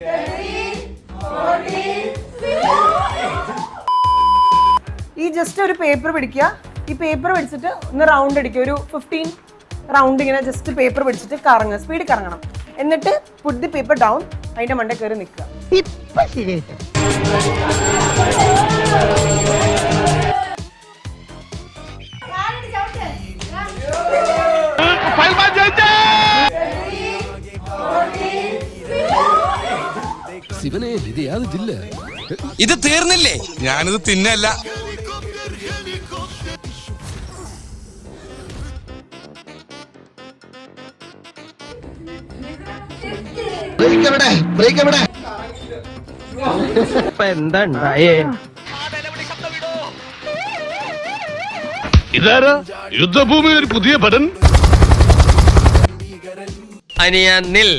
ഈ ജസ്റ്റ് ഒരു പേപ്പർ പിടിക്കുക. ഈ പേപ്പർ പിടിച്ചിട്ട് ഒന്ന് റൗണ്ട് അടിക്കുക. ഒരു 15 റൗണ്ട് ഇങ്ങനെ ജസ്റ്റ് പേപ്പർ പിടിച്ചിട്ട് കറങ്ങുക. സ്പീഡിൽ കറങ്ങണം. എന്നിട്ട് പുട്ട് ദി പേപ്പർ ഡൗൺ. അതിന്റെ മണ്ടയിൽ കയറി നിൽക്കുക. ശിവനെ ഇത് യാതൊരു ജില്ല. ഇത് തീർന്നില്ലേ? ഞാനിത് തിന്നല്ല. ഇതാരാ യുദ്ധഭൂമിയിൽ ഒരു പുതിയ പടൻ? അനിയ നിൽ.